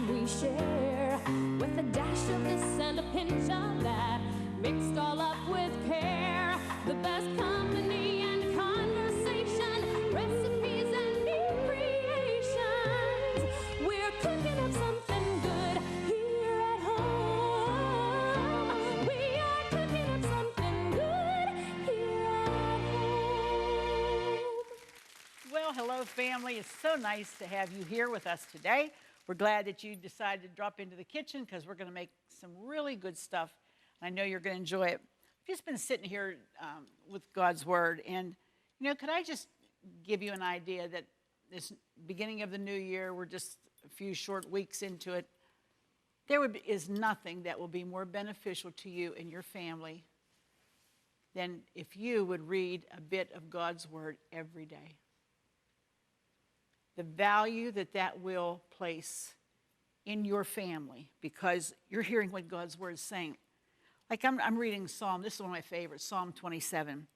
we share, with a dash of this and a pinch of that, mixed all up with care. The best company and conversation, recipes and new creations. We're cooking up something good here at home. We are cooking up something good here at home. Well, hello, family. It's so nice to have you here with us today. We're glad that you decided to drop into the kitchen because we're going to make some really good stuff. I know you're going to enjoy it. I've just been sitting here with God's Word. And, you know, could I just give you an idea that this beginning of the new year, we're just a few short weeks into it. Is nothing that will be more beneficial to you and your family than if you would read a bit of God's Word every day. The value that will place in your family, because you're hearing what God's Word is saying. Like I'm reading Psalm, this is one of my favorites, Psalm 27.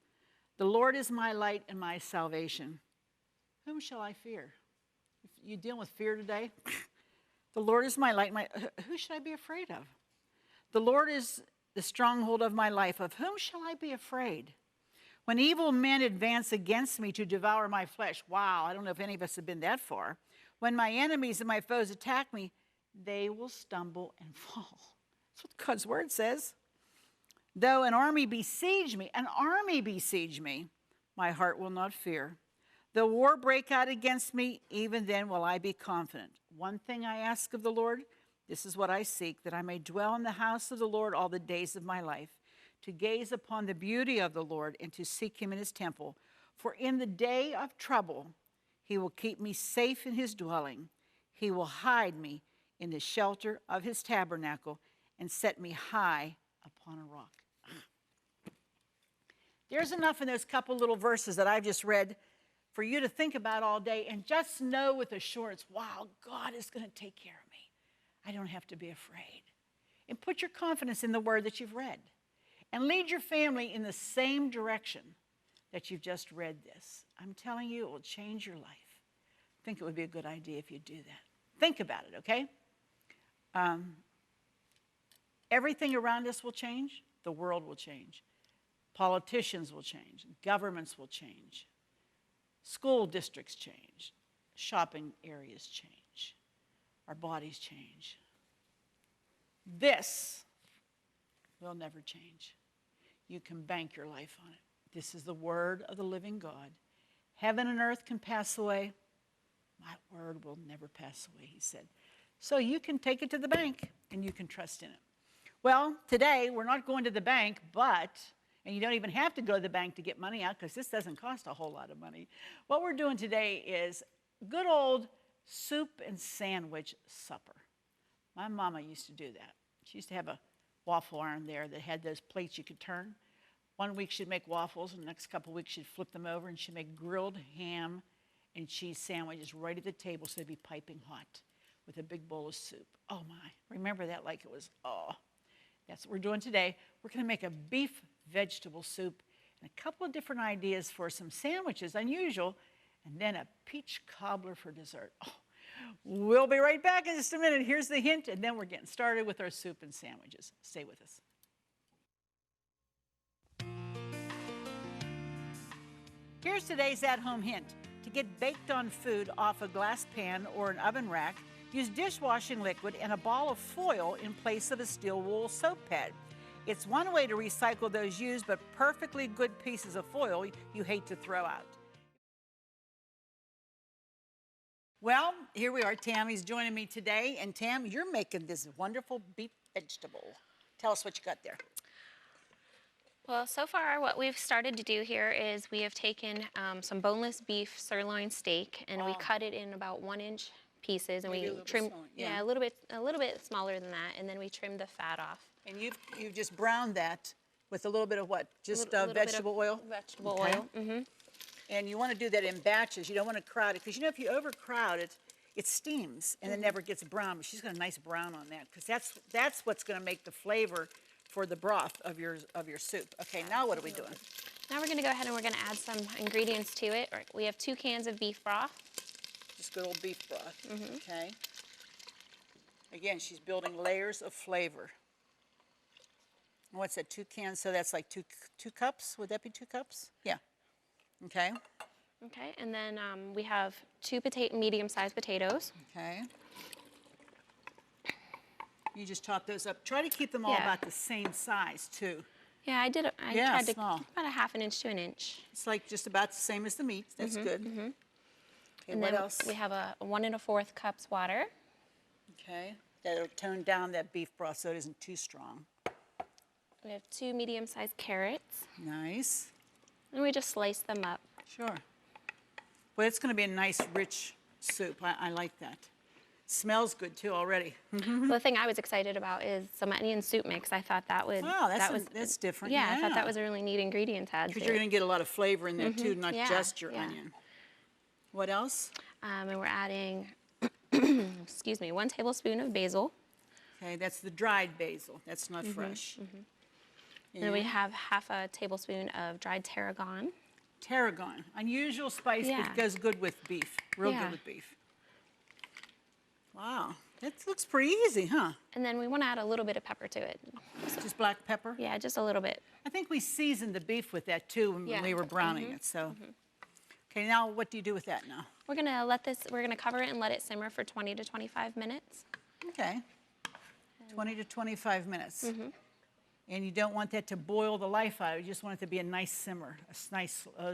The Lord is my light and my salvation. Whom shall I fear? If you dealing with fear today? The Lord is my light, who should I be afraid of? The Lord is the stronghold of my life. Of whom shall I be afraid? When evil men advance against me to devour my flesh, wow, I don't know if any of us have been that far. When my enemies and my foes attack me, they will stumble and fall. That's what God's Word says. Though an army besiege me, my heart will not fear. Though war break out against me, even then will I be confident. One thing I ask of the Lord, this is what I seek, that I may dwell in the house of the Lord all the days of my life, to gaze upon the beauty of the Lord and to seek him in his temple. For in the day of trouble, he will keep me safe in his dwelling. He will hide me in the shelter of his tabernacle and set me high upon a rock. There's enough in those couple little verses that I've just read for you to think about all day and just know with assurance, wow, God is going to take care of me. I don't have to be afraid. And put your confidence in the Word that you've read. And lead your family in the same direction that you've just read this. I'm telling you, it will change your life. I think it would be a good idea if you do that. Think about it, okay? Everything around us will change. The world will change. Politicians will change. Governments will change. School districts change. Shopping areas change. Our bodies change. This will never change. You can bank your life on it. This is the Word of the living God. Heaven and earth can pass away. My word will never pass away, he said. So you can take it to the bank and you can trust in it. Well, today we're not going to the bank, and you don't even have to go to the bank to get money out because this doesn't cost a whole lot of money. What we're doing today is good old soup and sandwich supper. My mama used to do that. She used to have a waffle iron there that had those plates you could turn. One week she'd make waffles, and the next couple of weeks she'd flip them over, and she'd make grilled ham and cheese sandwiches right at the table so they'd be piping hot with a big bowl of soup. Oh my, remember that like it was, that's what we're doing today. We're gonna make a beef vegetable soup and a couple of different ideas for some sandwiches, unusual, and then a peach cobbler for dessert. Oh, we'll be right back in just a minute. Here's the hint, and then we're getting started with our soup and sandwiches. Stay with us. Here's today's at-home hint. To get baked on food off a glass pan or an oven rack, use dishwashing liquid and a ball of foil in place of a steel wool soap pad. It's one way to recycle those used but perfectly good pieces of foil you hate to throw out. Well, here we are. Tammy's joining me today. And Tam, you're making this wonderful beef vegetable. Tell us what you got there. Well, so far what we've started to do here is we have taken some boneless beef sirloin steak and we cut it in about 1-inch pieces, and we trim a little bit smaller than that, and then we trim the fat off. And you've just browned that with a little bit of what? Just vegetable oil? Vegetable oil. Mm-hmm. And you want to do that in batches. You don't want to crowd it, because you know if you overcrowd it, it steams and it never gets brown. But she's got a nice brown on that, because that's what's going to make the flavor for the broth of your soup. Okay, now what are we doing? Now we're going to go ahead and we're going to add some ingredients to it. We have 2 cans of beef broth. Just good old beef broth. Okay. Again, she's building layers of flavor. What's that, 2 cans? So that's like two cups? Would that be 2 cups? Yeah. Okay. Okay, and then we have 2 medium-sized potatoes. Okay. You just chop those up. Try to keep them all Yeah. about the same size, too. Yeah, I did. I Yeah, tried to small. keep about a 1/2 inch to 1 inch. It's like just about the same as the meat. That's good. Okay, And what then else? we have a 1 1/4 cups water. Okay. That'll tone down that beef broth so it isn't too strong. We have 2 medium-sized carrots, Nice. and we just slice them up. Sure. Well, it's going to be a nice, rich soup. I like that. Smells good, too, already. Well, the thing I was excited about is some onion soup mix. I thought that would. Wow, was that's different. Yeah, I thought that was a really neat ingredient to add. Because you're going to get a lot of flavor in there, too, not Yeah, just your yeah. onion. What else? And we're adding, excuse me, 1 tablespoon of basil. Okay, that's the dried basil. That's not fresh. And then we have 1/2 tablespoon of dried tarragon. Tarragon, unusual spice, but Yeah. it goes good with beef. Real Yeah. good with beef. Wow, that looks pretty easy, huh? And then we want to add a little bit of pepper to it. Just black pepper? Yeah, just a little bit. I think we seasoned the beef with that too when Yeah. we were browning it, so. Okay, now what do you do with that now? We're gonna cover it and let it simmer for 20 to 25 minutes. Okay, 20 to 25 minutes. And you don't want that to boil the life out, you just want it to be a nice simmer,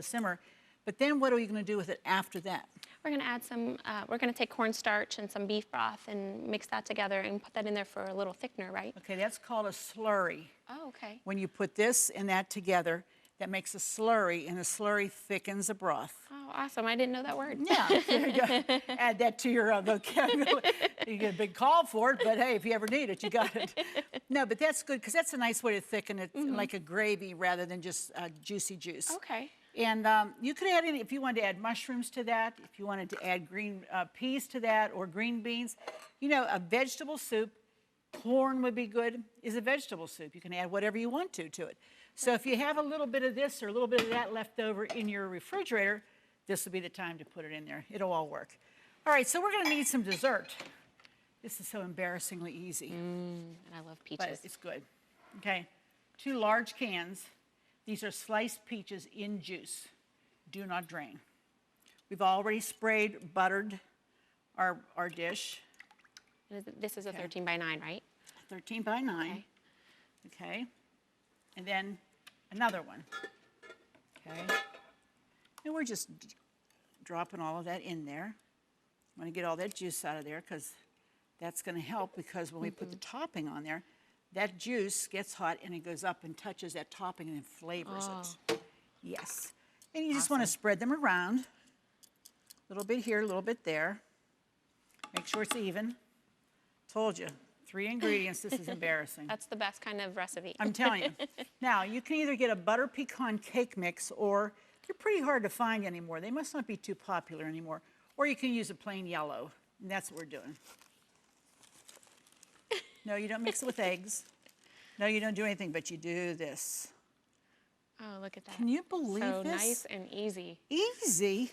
simmer. But then what are you gonna do with it after that? We're gonna add some, we're gonna take cornstarch and some beef broth and mix that together and put that in there for a little thickener, right? Okay, that's called a slurry. Oh, okay. When you put this and that together, that makes a slurry, and a slurry thickens a broth. Oh, awesome. I didn't know that word. Yeah, there you go. Add that to your vocabulary. You get a big call for it, but hey, if you ever need it, you got it. No, but that's good, because that's a nice way to thicken it, like a gravy rather than just juicy juice. Okay. And you could add if you wanted to add mushrooms to that, if you wanted to add green peas to that, or green beans. You know, a vegetable soup, corn would be good, is a vegetable soup. You can add whatever you want to it. So if you have a little bit of this or a little bit of that left over in your refrigerator, this will be the time to put it in there. It'll all work. All right, so we're going to need some dessert. This is so embarrassingly easy. And I love peaches. But it's good. Okay, 2 large cans. These are sliced peaches in juice. Do not drain. We've already sprayed, buttered our dish. This is a 13 by 9, right? 13 by 9. Okay. And then another one. Okay. And we're just dropping all of that in there. I'm going to get all that juice out of there because that's going to help, because when we put the topping on there, that juice gets hot and it goes up and touches that topping and flavors it. Yes. And you just want to spread them around. A little bit here, a little bit there. Make sure it's even. Told you, 3 ingredients, this is embarrassing. That's the best kind of recipe. I'm telling you. Now, you can either get a butter pecan cake mix, or they're pretty hard to find anymore. They must not be too popular anymore. Or you can use a plain yellow, and that's what we're doing. No, you don't mix it with eggs. No, you don't do anything, but you do this. Oh, look at that. Can you believe so this? nice and easy. Easy?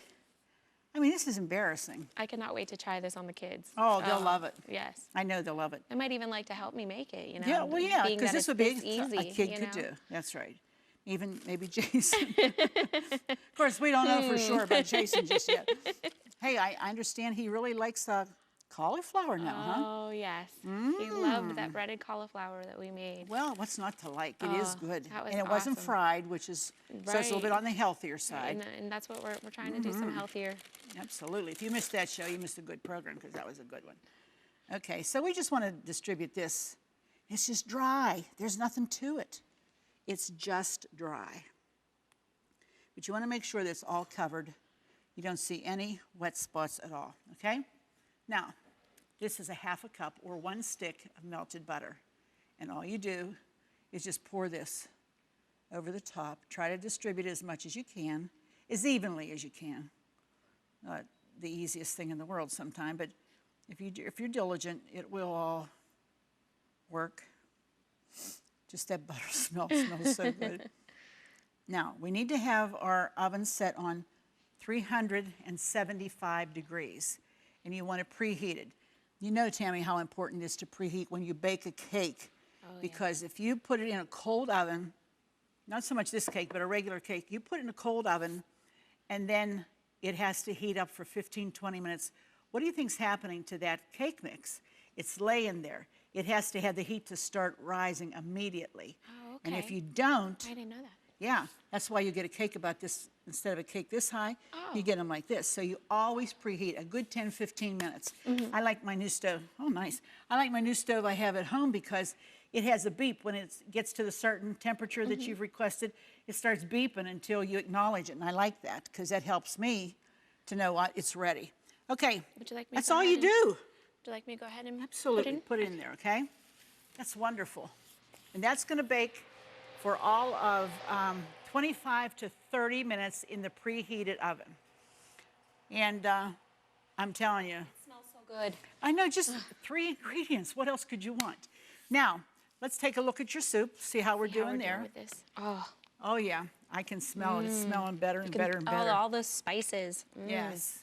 I mean, this is embarrassing. I cannot wait to try this on the kids. Oh, they'll love it. Yes. I know they'll love it. They might even like to help me make it, you know? Yeah, well, yeah, being because that this it's would be this easy, a kid you could know? do. That's right. Even maybe Jason. Of course, we don't know for sure about Jason just yet. Hey, I understand he really likes cauliflower now, huh? Oh, yes. He loved that breaded cauliflower that we made. Well, what's not to like? It is good. that was And it wasn't awesome. fried, which is, so it's a little bit Right. on the healthier side. And that's what we're trying to do, some healthier. Absolutely. If you missed that show, you missed a good program, because that was a good one. Okay, so we just want to distribute this. It's just dry. There's nothing to it. It's just dry. But you want to make sure that it's all covered. You don't see any wet spots at all, okay? Now, this is a 1/2 cup or 1 stick of melted butter. And all you do is just pour this over the top. Try to distribute as much as you can, as evenly as you can. Not the easiest thing in the world sometime, but if you're diligent, it will all work. Just that butter smells so good. Now, we need to have our oven set on 375 degrees, and you want it preheated. You know, Tammy, how important it is to preheat when you bake a cake. Because if you put it in a cold oven, not so much this cake, but a regular cake, you put it in a cold oven, and then it has to heat up for 15, 20 minutes. What do you think's happening to that cake mix? It's laying there. It has to have the heat to start rising immediately. Oh, okay. And if you don't, I didn't know that. yeah, that's why you get a cake about this, instead of a cake this high, you get them like this. So you always preheat a good 10, 15 minutes. I like my new stove. Oh, nice. I like my new stove I have at home because it has a beep when it gets to the certain temperature that you've requested. It starts beeping until you acknowledge it, and I like that because that helps me to know what it's ready. Okay, Would you like me that's to go all you ahead do. Would you like me to go ahead and Absolutely, put it in there, okay? That's wonderful. And that's going to bake for all of 25 to 30 minutes in the preheated oven. And I'm telling you. It smells so good. I know, just 3 ingredients. What else could you want? Now, let's take a look at your soup, see how we're doing there. With this. Oh. Oh, yeah, I can smell it. It's smelling better and better and better. All the spices. Yes.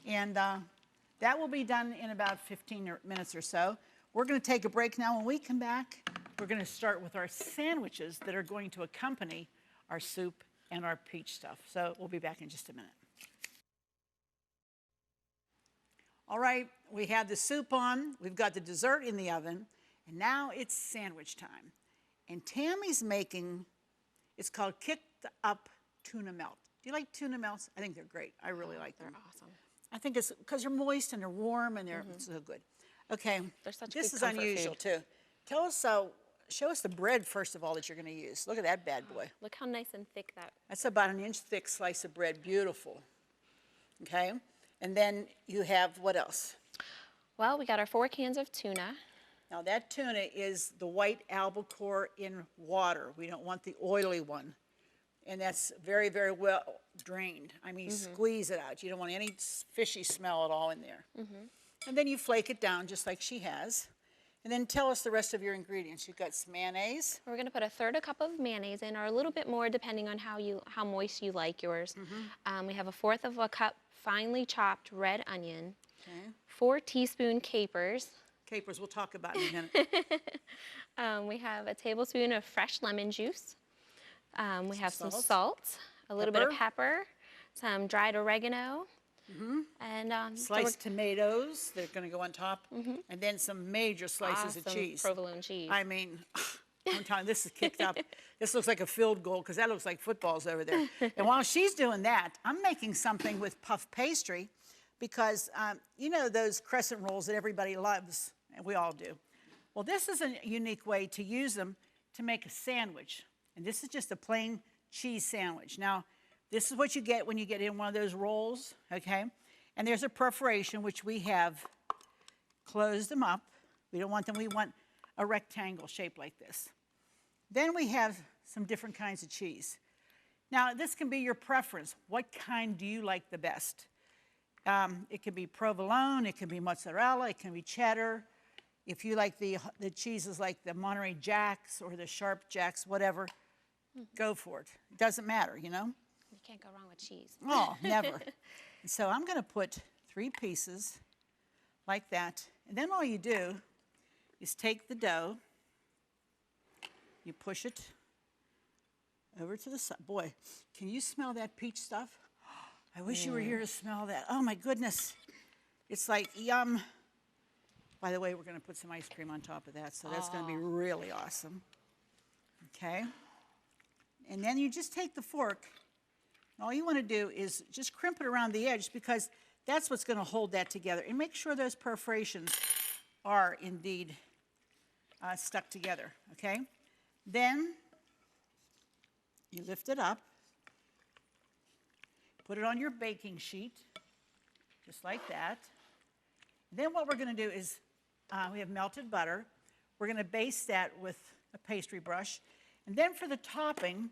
And that will be done in about 15 minutes or so. We're going to take a break now. When we come back, we're going to start with our sandwiches that are going to accompany our soup and our peach stuff. So we'll be back in just a minute. All right, we have the soup on. We've got the dessert in the oven. And now it's sandwich time. And Tammy's making, it's called Kicked Up Tuna Melt. Do you like tuna melts? I think they're great. I really like them. They're awesome. I think it's because they're moist and they're warm and they're so good. Okay, They're such this good is comfort unusual food. too. Tell us, show us the bread first of all that you're going to use. Look at that bad boy. Look how nice and thick that. That's about an inch thick slice of bread. Beautiful. Okay, and then you have what else? Well, we got our 4 cans of tuna. Now that tuna is the white albacore in water. We don't want the oily one. And that's very, very well drained. I mean, squeeze it out. You don't want any fishy smell at all in there. And then you flake it down just like she has. And then tell us the rest of your ingredients. You've got some mayonnaise. We're going to put 1/3 cup of mayonnaise in, or a little bit more depending on how moist you like yours. We have 1/4 cup finely chopped red onion. Okay. 4 teaspoon capers. Capers, we'll talk about in a minute. We have a tablespoon of fresh lemon juice. We have some Salt. salt, a little bit of pepper, some dried oregano, and Sliced tomatoes, they're going to go on top. And then some major slices of cheese. provolone cheese. I mean, I'm telling you, this is kicked up. This looks like a field goal because that looks like footballs over there. And while she's doing that, I'm making something with puff pastry because, you know, those crescent rolls that everybody loves, and we all do. Well, this is a unique way to use them to make a sandwich. And this is just a plain cheese sandwich. Now, this is what you get when you get in one of those rolls, okay? And there's a perforation, which we have closed them up. We don't want them, we want a rectangle shape like this. Then we have some different kinds of cheese. Now, this can be your preference. What kind do you like the best? It can be provolone, it can be mozzarella, it can be cheddar. If you like the cheeses like the Monterey Jacks or the Sharp Jacks, whatever, go for it. It doesn't matter, you know? You can't go wrong with cheese. Oh, never. And so I'm going to put 3 pieces like that. And then all you do is take the dough, you push it over to the side. Boy, can you smell that peach stuff? I wish you were here to smell that. Oh, my goodness. It's like yum. By the way, we're going to put some ice cream on top of that, so that's going to be really awesome. Okay? And then you just take the fork, and all you want to do is just crimp it around the edge because that's what's going to hold that together. And make sure those perforations are indeed stuck together, okay? Then you lift it up, put it on your baking sheet, just like that. Then what we're going to do is we have melted butter. We're going to baste that with a pastry brush. And then for the topping,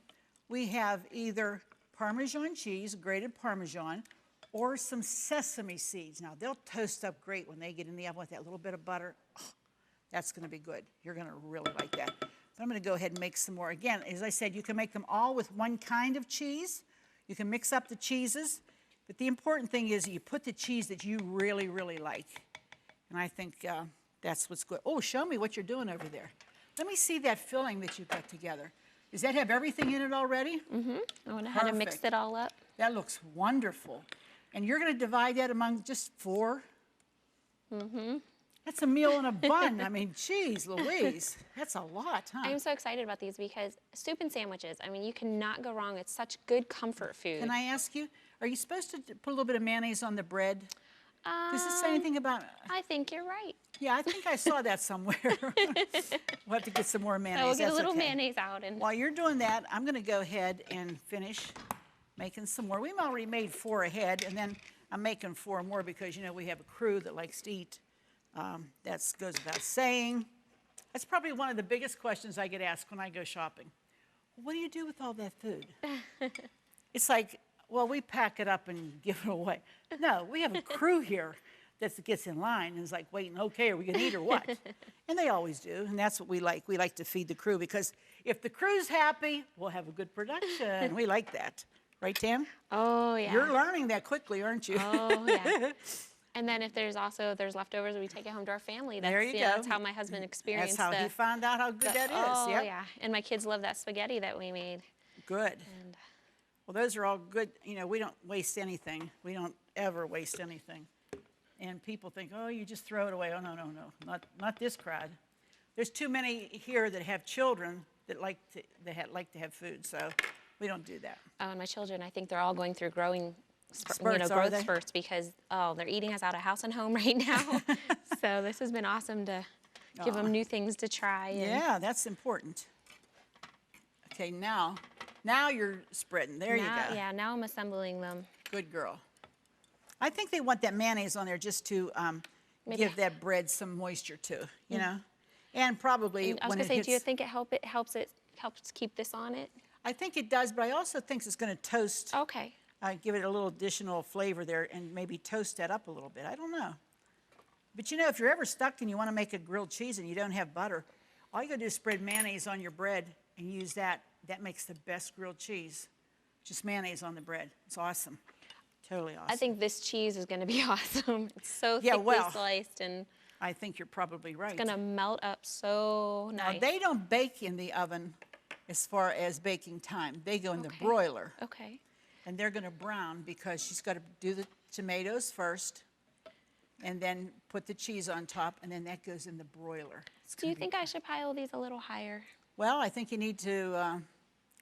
we have either Parmesan cheese, grated Parmesan, or some sesame seeds. Now, they'll toast up great when they get in the oven with that little bit of butter. Oh, that's going to be good. You're going to really like that. But I'm going to go ahead and make some more. Again, as I said, you can make them all with one kind of cheese. You can mix up the cheeses. But the important thing is you put the cheese that you really, really like. And I think that's what's good. Oh, show me what you're doing over there. Let me see that filling that you've got together. Does that have everything in it already? Mm-hmm. I went ahead and mixed it all up. That looks wonderful. And you're going to divide that among just 4? Mm-hmm. That's a meal and a bun. I mean, geez, Louise, that's a lot, huh? I'm so excited about these because soup and sandwiches, I mean, you cannot go wrong. It's such good comfort food. Can I ask you, are you supposed to put a little bit of mayonnaise on the bread? Does this say anything about... I think you're right. Yeah, I think I saw that somewhere. We'll have to get some more mayonnaise. So we'll get a little mayonnaise out. And while you're doing that, I'm going to go ahead and finish making some more. We've already made 4 ahead, and then I'm making 4 more because, you know, we have a crew that likes to eat. That goes without saying. That's probably one of the biggest questions I get asked when I go shopping. What do you do with all that food? It's like, well, we pack it up and give it away. No, we have a crew here that gets in line and is like waiting, okay, are we going to eat or what? And they always do, and that's what we like. We like to feed the crew because if the crew's happy, we'll have a good production. We like that. Right, Tam? Oh, yeah. You're learning that quickly, aren't you? Oh, yeah. And then if there's leftovers, we take it home to our family. There you go. That's how my husband experienced That's how he found out how good that is. Oh, yep. yeah. And my kids love that spaghetti that we made. Good. And well, those are all good. You know, we don't waste anything. We don't ever waste anything. And people think, oh, you just throw it away. Oh, no, no, no, not this crowd. There's too many here that have children that like to have food, so we don't do that. Oh, and my children, I think they're all going through growth Spurts spurts because, they're eating us out of house and home right now. So this has been awesome to give them new things to try. And yeah, that's important. Okay, now you're spreading. There you go. Yeah, now I'm assembling them. Good girl. I think they want that mayonnaise on there just to give that bread some moisture too, you know? And probably I was going to say, do you think it helps keep this on it? I think it does, but I also think it's going to toast. Okay. Give it a little additional flavor there and maybe toast that up a little bit. I don't know. But you know, if you're ever stuck and you want to make a grilled cheese and you don't have butter, all you got to do is spread mayonnaise on your bread and use that. That makes the best grilled cheese. Just mayonnaise on the bread. It's awesome. Totally awesome. I think this cheese is going to be awesome. It's so thickly sliced, and I think you're probably right. It's going to melt up so nice. Now, they don't bake in the oven as far as baking time. They go in the broiler. Okay. And they're going to brown because she's got to do the tomatoes first and then put the cheese on top, and then that goes in the broiler. Do you think I should pile these a little higher? Well, I think you need to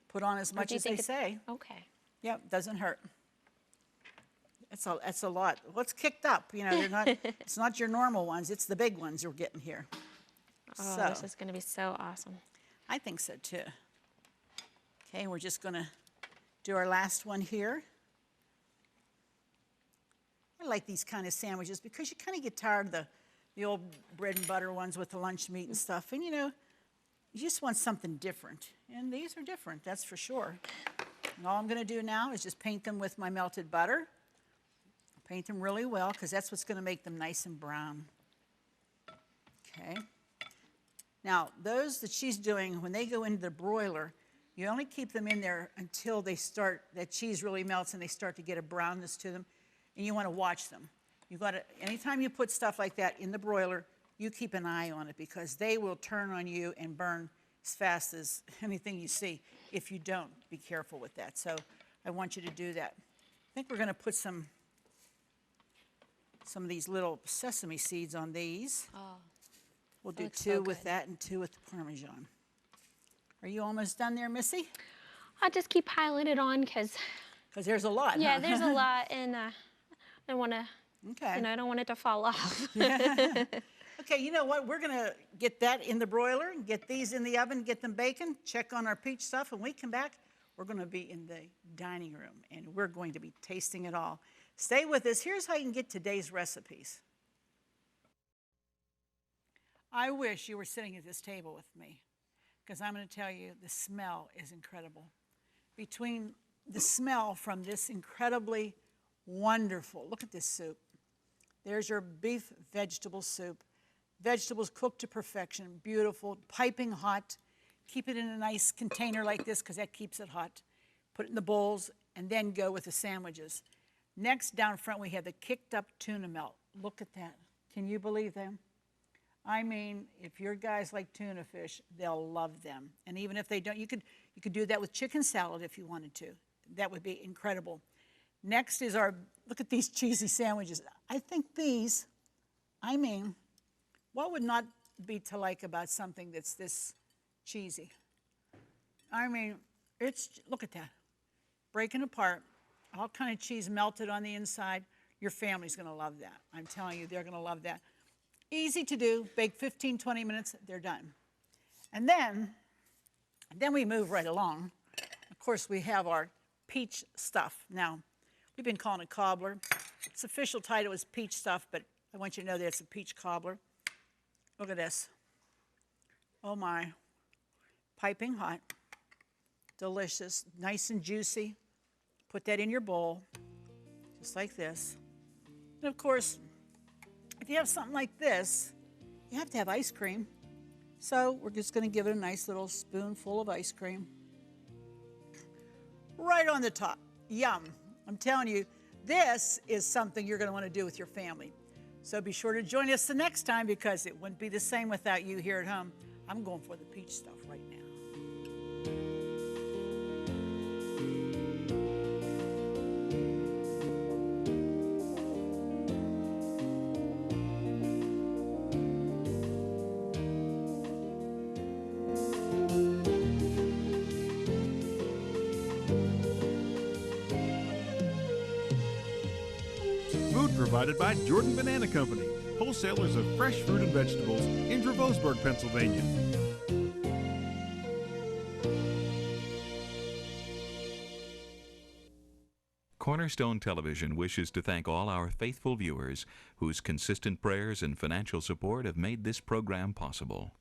put on as much as they say. Okay. Yep, doesn't hurt. That's a lot. What's kicked up? You know, they're not. It's not your normal ones. It's the big ones you're getting here. Oh, this is going to be so awesome. I think so too. Okay, we're just going to do our last one here. I like these kind of sandwiches because you kind of get tired of the old bread and butter ones with the lunch meat and stuff. And you know, you just want something different. And these are different, that's for sure. And all I'm going to do now is just paint them with my melted butter. Paint them really well because that's what's going to make them nice and brown. Okay. Now, those that she's doing, when they go into the broiler, you only keep them in there until they start, that cheese really melts and they start to get a brownness to them, and you want to watch them. You've got to, anytime you put stuff like that in the broiler, you keep an eye on it because they will turn on you and burn as fast as anything you see if you don't be careful with that. So I want you to do that. I think we're going to put some of these little sesame seeds on these. Oh, we'll do 2 with that and 2 with the Parmesan. Are you almost done there, Missy? I'll just keep piling it on because there's a lot. Yeah, huh? there's a lot, and I want to. Okay. You know, I don't want it to fall off. Okay, you know what? We're gonna get that in the broiler and get these in the oven, get them baking. Check on our peach stuff, and when we come back, we're gonna be in the dining room, and we're going to be tasting it all. Stay with us. Here's how you can get today's recipes. I wish you were sitting at this table with me, because I'm going to tell you the smell is incredible. Between the smell from this incredibly wonderful, look at this soup. There's your beef vegetable soup. Vegetables cooked to perfection, beautiful, piping hot. Keep it in a nice container like this because that keeps it hot. Put it in the bowls and then go with the sandwiches. Next, down front, we have the kicked up tuna melt. Look at that. Can you believe them? I mean, if your guys like tuna fish, they'll love them. And even if they don't, you could do that with chicken salad if you wanted to. That would be incredible. Next is look at these cheesy sandwiches. I think these, I mean, what would not be to like about something that's this cheesy? I mean, look at that. Breaking apart, all kind of cheese melted on the inside. Your family's gonna love that. I'm telling you, they're gonna love that. Easy to do, bake 15, 20 minutes, they're done. And then we move right along. Of course, we have our peach stuff. Now, we've been calling it cobbler. Its official title is peach stuff, but I want you to know that it's a peach cobbler. Look at this. Oh my, piping hot, delicious, nice and juicy. Put that in your bowl, just like this. And of course, if you have something like this, you have to have ice cream. So we're just going to give it a nice little spoonful of ice cream. Right on the top. Yum. I'm telling you, this is something you're going to want to do with your family. So be sure to join us the next time, because it wouldn't be the same without you here at home. I'm going for the peach stuff right now. Provided by Jordan Banana Company, wholesalers of fresh fruit and vegetables in Dravosburg, Pennsylvania. Cornerstone Television wishes to thank all our faithful viewers whose consistent prayers and financial support have made this program possible.